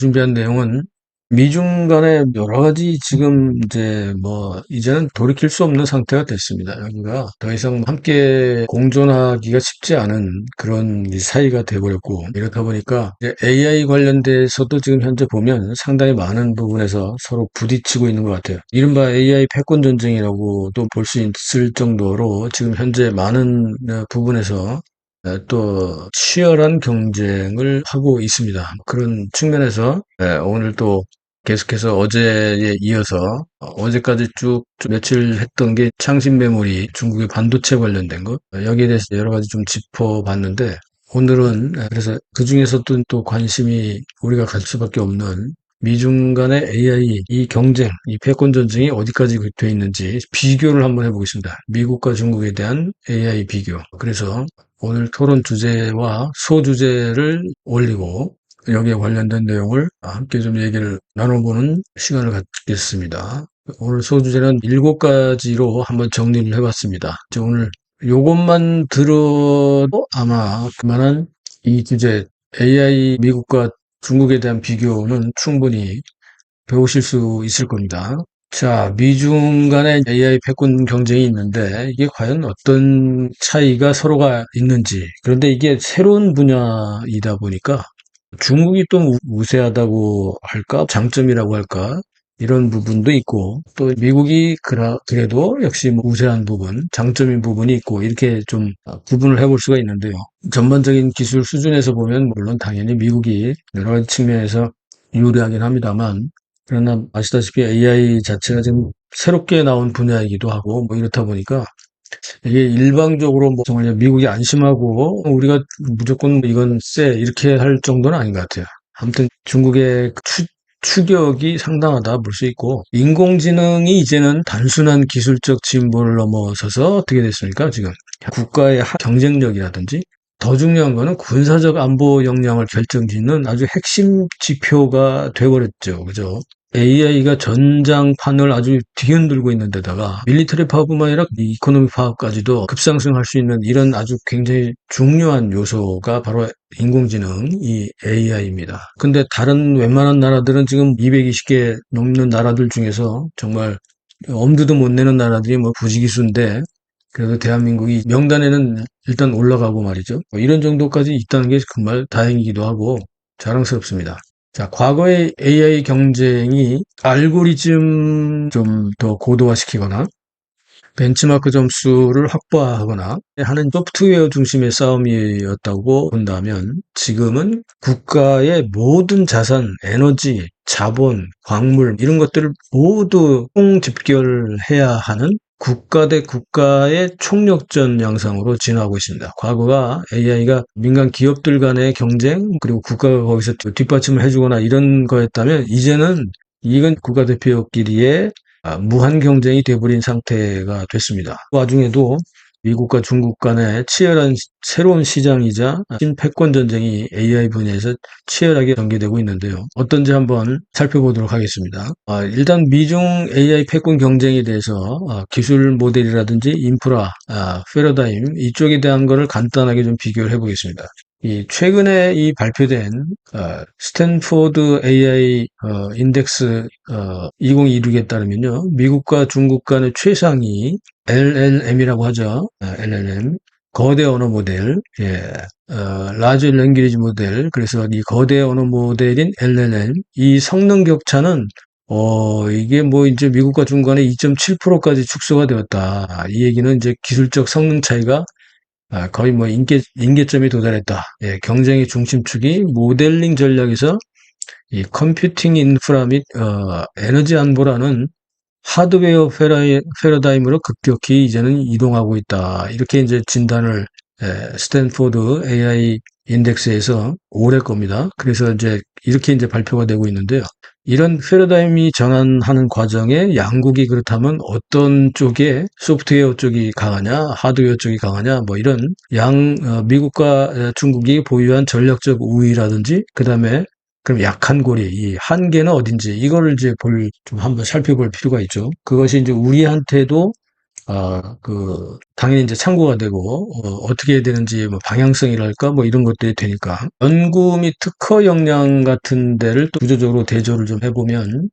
준비한 내용은 미중 간에 여러 가지 지금 이제는 돌이킬 수 없는 상태가 됐습니다. 여기가 더 이상 함께 공존하기가 쉽지 않은 그런 사이가 돼버렸고, 이렇다 보니까 AI 관련돼서도 지금 현재 보면 상당히 많은 부분에서 서로 부딪히고 있는 것 같아요. 이른바 AI 패권 전쟁이라고도 볼 수 있을 정도로 지금 현재 많은 부분에서 또 치열한 경쟁을 하고 있습니다. 그런 측면에서 오늘 또 계속해서 어제에 이어서 어제까지 쭉 며칠 했던 게 창신 메모리, 중국의 반도체 관련된 것, 여기에 대해서 여러 가지 좀 짚어봤는데, 오늘은 그래서 그 중에서도 또 관심이 우리가 갈 수밖에 없는 미중 간의 AI 이 경쟁, 이 패권 전쟁이 어디까지 돼 있는지 비교를 한번 해보겠습니다. 미국과 중국에 대한 AI 비교. 그래서 오늘 토론 주제와 소주제를 올리고 여기에 관련된 내용을 함께 좀 얘기를 나눠보는 시간을 갖겠습니다. 오늘 소주제는 7가지로 한번 정리를 해봤습니다. 오늘 요것만 들어도 아마 그만한 이 주제 AI 미국과 중국에 대한 비교는 충분히 배우실 수 있을 겁니다. 자, 미중 간의 AI 패권 경쟁이 있는데 이게 과연 어떤 차이가 서로가 있는지. 그런데 이게 새로운 분야이다 보니까 중국이 또 우세하다고 할까? 장점이라고 할까? 이런 부분도 있고, 또 미국이 그래도 역시 우세한 부분, 장점인 부분이 있고, 이렇게 좀 구분을 해볼 수가 있는데요. 전반적인 기술 수준에서 보면 물론 당연히 미국이 여러 가지 측면에서 유리하긴 합니다만, 그러나 아시다시피 AI 자체가 지금 새롭게 나온 분야이기도 하고, 이렇다 보니까 이게 일방적으로 정말 미국이 안심하고 우리가 무조건 이건 이렇게 할 정도는 아닌 것 같아요. 아무튼 중국의 추격이 상당하다 볼 수 있고, 인공지능이 이제는 단순한 기술적 진보를 넘어서서 어떻게 됐습니까? 지금 국가의 경쟁력이라든지 더 중요한 거는 군사적 안보 역량을 결정짓는 아주 핵심 지표가 돼버렸죠. 그죠? AI가 전장판을 아주 뒤흔들고 있는 데다가 밀리터리 파워뿐만 아니라 이코노미 파워까지도 급상승할 수 있는 이런 아주 굉장히 중요한 요소가 바로 인공지능, 이 AI입니다. 근데 다른 웬만한 나라들은 지금 220개 넘는 나라들 중에서 정말 엄두도 못 내는 나라들이 부지기수인데, 그래도 대한민국이 명단에는 일단 올라가고 말이죠. 이런 정도까지 있다는 게 정말 다행이기도 하고 자랑스럽습니다. 자, 과거의 AI 경쟁이 알고리즘 좀 더 고도화시키거나 벤치마크 점수를 확보하거나 하는 소프트웨어 중심의 싸움이었다고 본다면, 지금은 국가의 모든 자산, 에너지, 자본, 광물 이런 것들을 모두 총집결해야 하는 국가 대 국가의 총력전 양상으로 진화하고 있습니다. 과거가 AI가 민간 기업들 간의 경쟁, 그리고 국가가 거기서 뒷받침을 해주거나 이런 거였다면, 이제는 이건 국가대표끼리의 무한 경쟁이 돼버린 상태가 됐습니다. 그 와중에도 미국과 중국 간의 치열한 새로운 시장이자 신패권 전쟁이 AI 분야에서 치열하게 전개되고 있는데요. 어떤지 한번 살펴보도록 하겠습니다. 일단 미중 AI 패권 경쟁에 대해서 기술 모델이라든지 인프라, 패러다임 이쪽에 대한 거를 간단하게 좀 비교를 해보겠습니다. 최근에 발표된 스탠포드 AI 인덱스 2026에 따르면요, 미국과 중국 간의 최상위 LLM이라고 하죠. LLM 거대 언어 모델, 라지 랭귀지 모델. 그래서 이 거대 언어 모델인 LLM 이 성능 격차는 이게 이제 미국과 중국 간에 2.7%까지 축소가 되었다. 이 얘기는 이제 기술적 성능 차이가 거의 임계점에 도달했다. 경쟁의 중심축이 모델링 전략에서 이 컴퓨팅 인프라 및 에너지 안보라는 하드웨어 패러다임으로 급격히 이제는 이동하고 있다. 이렇게 이제 진단을 스탠포드 AI 인덱스에서 올해 겁니다. 그래서 이제 이렇게 이제 발표가 되고 있는데요. 이런 패러다임이 전환하는 과정에 양국이 그렇다면 어떤 쪽에 소프트웨어 쪽이 강하냐, 하드웨어 쪽이 강하냐, 이런 미국과 중국이 보유한 전략적 우위라든지, 그 다음에 그럼 약한 고리, 이 한계는 어딘지 이거를 이제 좀 한번 살펴볼 필요가 있죠. 그것이 이제 우리한테도 당연히 이제 참고가 되고, 어떻게 해야 되는지, 뭐, 방향성이랄까, 뭐, 이런 것들이 되니까. 연구 및 특허 역량 같은 데를 또 구조적으로 대조를 좀 해보면,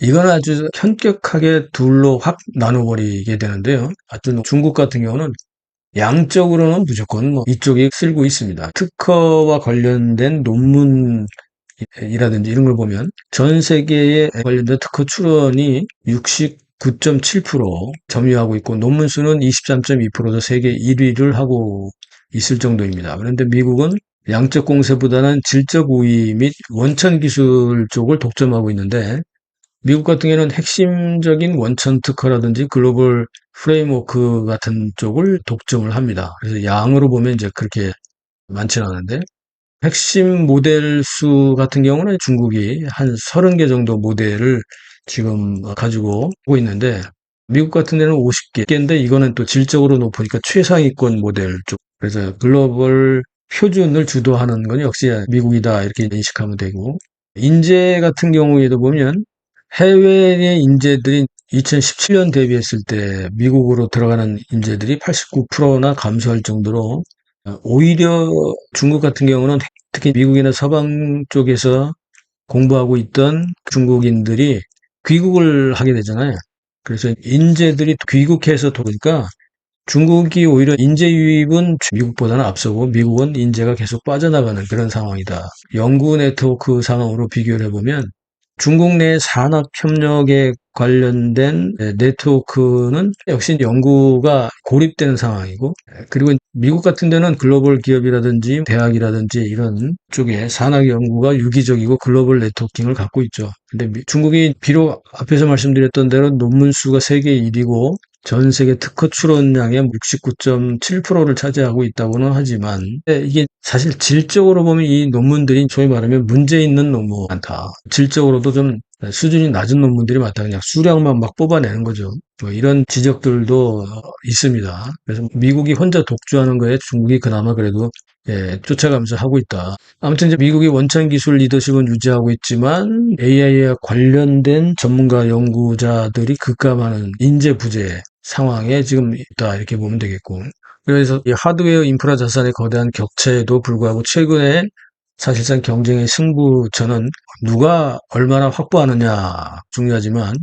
이건 아주 현격하게 둘로 확 나눠버리게 되는데요. 하여튼 중국 같은 경우는 양적으로는 무조건 뭐 이쪽이 쓸고 있습니다. 특허와 관련된 논문이라든지 이런 걸 보면 전 세계에 관련된 특허 출원이 69.7% 점유하고 있고 논문 수는 23.2%로 세계 1위를 하고 있을 정도입니다. 그런데 미국은 양적 공세보다는 질적 우위 및 원천 기술 쪽을 독점하고 있는데 미국 같은 경우는 핵심적인 원천 특허라든지 글로벌 프레임워크 같은 쪽을 독점을 합니다. 그래서 양으로 보면 이제 그렇게 많지는 않은데 핵심 모델 수 같은 경우는 중국이 한 30개 정도 모델을 지금 가지고 오고 있는데 미국 같은 데는 50개인데 이거는 또 질적으로 높으니까 최상위권 모델 쪽. 그래서 글로벌 표준을 주도하는 건 역시 미국이다 이렇게 인식하면 되고 인재 같은 경우에도 보면 해외의 인재들이 2017년 대비했을 때 미국으로 들어가는 인재들이 89%나 감소할 정도로 오히려 중국 같은 경우는 특히 미국이나 서방 쪽에서 공부하고 있던 중국인들이 귀국을 하게 되잖아요. 그래서 인재들이 귀국해서 돌으니까 중국이 오히려 인재 유입은 미국보다는 앞서고 미국은 인재가 계속 빠져나가는 그런 상황이다. 연구 네트워크 상황으로 비교를 해보면 중국 내 산업 협력에 관련된 네트워크는 역시 연구가 고립되는 상황이고 그리고 미국 같은 데는 글로벌 기업이라든지 대학이라든지 이런 쪽에 산학 연구가 유기적이고 글로벌 네트워킹을 갖고 있죠. 근데 중국이 비록 앞에서 말씀드렸던 대로 논문 수가 세계 1위고 전 세계 특허 출원량의 69.7%를 차지하고 있다고는 하지만 이게 사실 질적으로 보면 이 논문들이 소위 말하면 문제 있는 논문 많다. 질적으로도 좀 수준이 낮은 논문들이 많다. 그냥 수량만 막 뽑아내는 거죠. 뭐 이런 지적들도 있습니다. 그래서 미국이 혼자 독주하는 거에 중국이 그나마 그래도 쫓아가면서 하고 있다. 아무튼 이제 미국이 원천 기술 리더십은 유지하고 있지만 AI와 관련된 전문가 연구자들이 급감하는 인재 부재 상황에 지금 있다 이렇게 보면 되겠고 그래서 이 하드웨어 인프라 자산의 거대한 격차에도 불구하고 최근에 사실상 경쟁의 승부처는 누가 얼마나 확보하느냐 중요하지만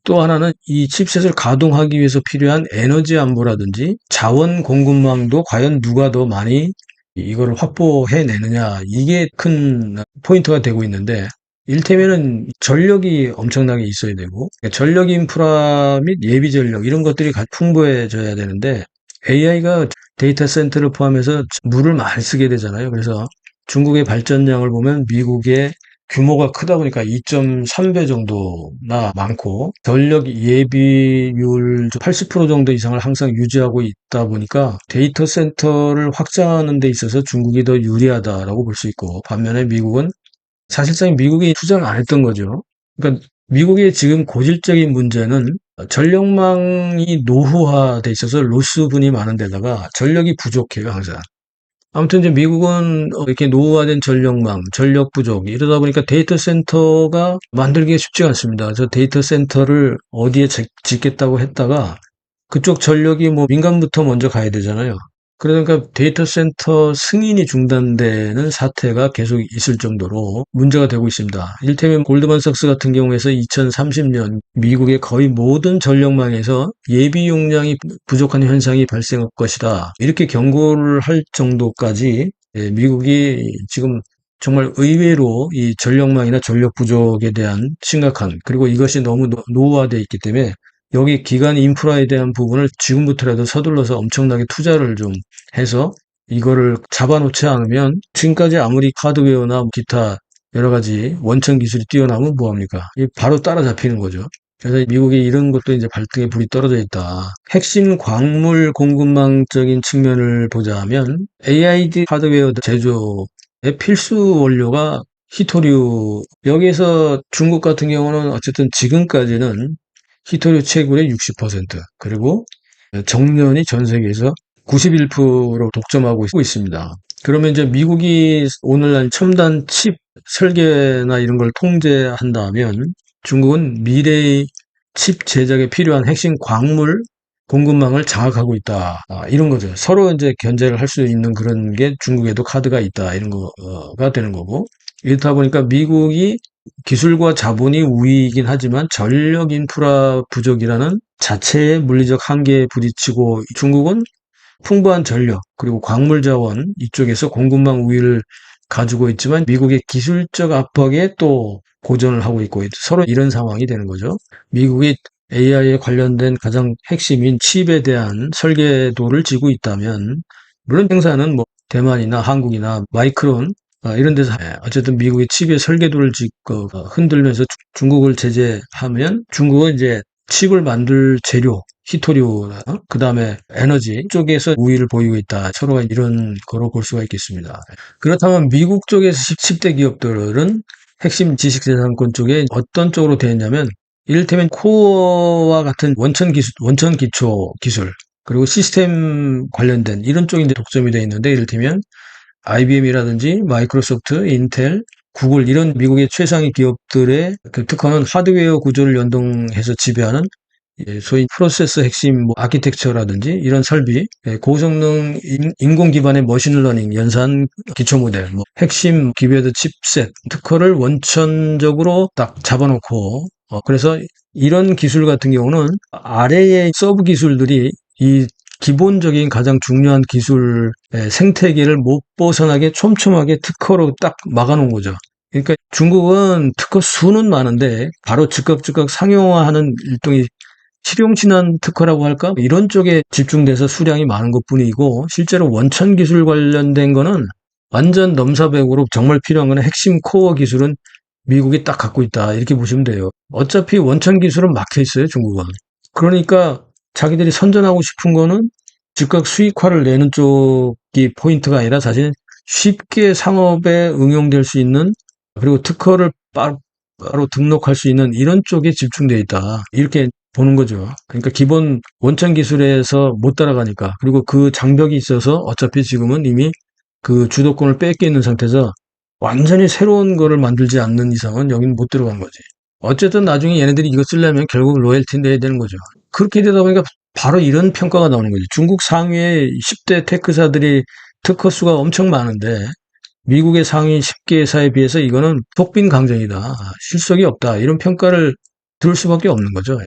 또 하나는 이 칩셋을 가동하기 위해서 필요한 에너지 안보라든지 자원 공급망도 과연 누가 더 많이 이거를 확보해내느냐 이게 큰 포인트가 되고 있는데 일테면은 전력이 엄청나게 있어야 되고 전력 인프라 및 예비 전력 이런 것들이 풍부해져야 되는데 AI가 데이터 센터를 포함해서 물을 많이 쓰게 되잖아요. 그래서 중국의 발전량을 보면 미국의 규모가 크다 보니까 2.3배 정도나 많고 전력 예비율 80% 정도 이상을 항상 유지하고 있다 보니까 데이터 센터를 확장하는 데 있어서 중국이 더 유리하다라고 볼 수 있고 반면에 미국은 사실상 미국이 투자를 안 했던 거죠. 그러니까 미국의 지금 고질적인 문제는 전력망이 노후화돼 있어서 로스분이 많은 데다가 전력이 부족해요, 항상. 아무튼 이제 미국은 이렇게 노후화된 전력망, 전력 부족 이러다 보니까 데이터 센터가 만들기가 쉽지가 않습니다. 그래서 데이터 센터를 어디에 짓겠다고 했다가 그쪽 전력이 뭐 민간부터 먼저 가야 되잖아요. 그러니까 데이터 센터 승인이 중단되는 사태가 계속 있을 정도로 문제가 되고 있습니다. 일테면 골드만삭스 같은 경우에서 2030년 미국의 거의 모든 전력망에서 예비 용량이 부족한 현상이 발생할 것이다. 이렇게 경고를 할 정도까지 미국이 지금 정말 의외로 이 전력망이나 전력 부족에 대한 심각한 그리고 이것이 너무 노후화되어 있기 때문에 여기 기관 인프라에 대한 부분을 지금부터라도 서둘러서 엄청나게 투자를 좀 해서 이거를 잡아놓지 않으면 지금까지 아무리 하드웨어나 기타 여러 가지 원천 기술이 뛰어나면 뭐합니까? 바로 따라잡히는 거죠. 그래서 미국이 이런 것도 이제 발등에 불이 떨어져 있다. 핵심 광물 공급망적인 측면을 보자면 AID 하드웨어 제조의 필수 원료가 히토류. 여기서 중국 같은 경우는 어쨌든 지금까지는 히토류 채굴의 60% 그리고 정년이 전 세계에서 91% 독점하고 있습니다. 그러면 이제 미국이 오늘날 첨단 칩 설계나 이런 걸 통제한다면 중국은 미래의 칩 제작에 필요한 핵심 광물 공급망을 장악하고 있다. 이런 거죠. 서로 이제 견제를 할 수 있는 그런 게 중국에도 카드가 있다. 이런 거가 되는 거고. 이렇다 보니까 미국이 기술과 자본이 우위이긴 하지만 전력 인프라 부족이라는 자체의 물리적 한계에 부딪히고 중국은 풍부한 전력 그리고 광물 자원 이쪽에서 공급망 우위를 가지고 있지만 미국의 기술적 압박에 또 고전을 하고 있고 서로 이런 상황이 되는 거죠. 미국이 AI에 관련된 가장 핵심인 칩에 대한 설계도를 쥐고 있다면 물론 생산은 뭐 대만이나 한국이나 마이크론 이런 데서 어쨌든 미국이 칩의 설계도를 짚고 흔들면서 중국을 제재하면 중국은 이제 칩을 만들 재료 희토류, 그다음에 에너지 쪽에서 우위를 보이고 있다. 서로가 이런 거로 볼 수가 있겠습니다. 그렇다면 미국 쪽에서 10대 기업들은 핵심 지식재산권 쪽에 어떤 쪽으로 되어 있냐면 이를테면 코어와 같은 원천 기술, 원천 기초 기술, 그리고 시스템 관련된 이런 쪽이 이제 독점이 되어 있는데 이를테면 IBM이라든지 마이크로소프트, 인텔, 구글 이런 미국의 최상위 기업들의 그 특허는 하드웨어 구조를 연동해서 지배하는 소위 프로세서 핵심 뭐 아키텍처라든지 이런 설비, 고성능 인공 기반의 머신러닝 연산 기초 모델, 뭐 핵심 기베드 칩셋 특허를 원천적으로 딱 잡아놓고 그래서 이런 기술 같은 경우는 아래의 서브 기술들이 이 기본적인 가장 중요한 기술 생태계를 못 벗어나게 촘촘하게 특허로 딱 막아놓은 거죠. 그러니까 중국은 특허 수는 많은데 바로 즉각 상용화하는 일종의 실용신안 특허라고 할까? 이런 쪽에 집중돼서 수량이 많은 것뿐이고 실제로 원천 기술 관련된 거는 완전 넘사벽으로 정말 필요한 거는 핵심 코어 기술은 미국이 딱 갖고 있다. 이렇게 보시면 돼요. 어차피 원천 기술은 막혀 있어요, 중국은. 그러니까 자기들이 선전하고 싶은 거는 즉각 수익화를 내는 쪽이 포인트가 아니라 사실 쉽게 상업에 응용될 수 있는 그리고 특허를 바로 등록할 수 있는 이런 쪽에 집중되어 있다. 이렇게 보는 거죠. 그러니까 기본 원천 기술에서 못 따라가니까 그리고 그 장벽이 있어서 어차피 지금은 이미 그 주도권을 뺏겨 있는 상태에서 완전히 새로운 거를 만들지 않는 이상은 여기는 못 들어간 거지. 어쨌든 나중에 얘네들이 이거 쓰려면 결국 로열티 내야 되는 거죠. 그렇게 되다 보니까 바로 이런 평가가 나오는 거죠. 중국 상위의 10대 테크사들이 특허 수가 엄청 많은데 미국의 상위 10개 회사에 비해서 이거는 속빈 강정이다. 실속이 없다. 이런 평가를 들을 수밖에 없는 거죠.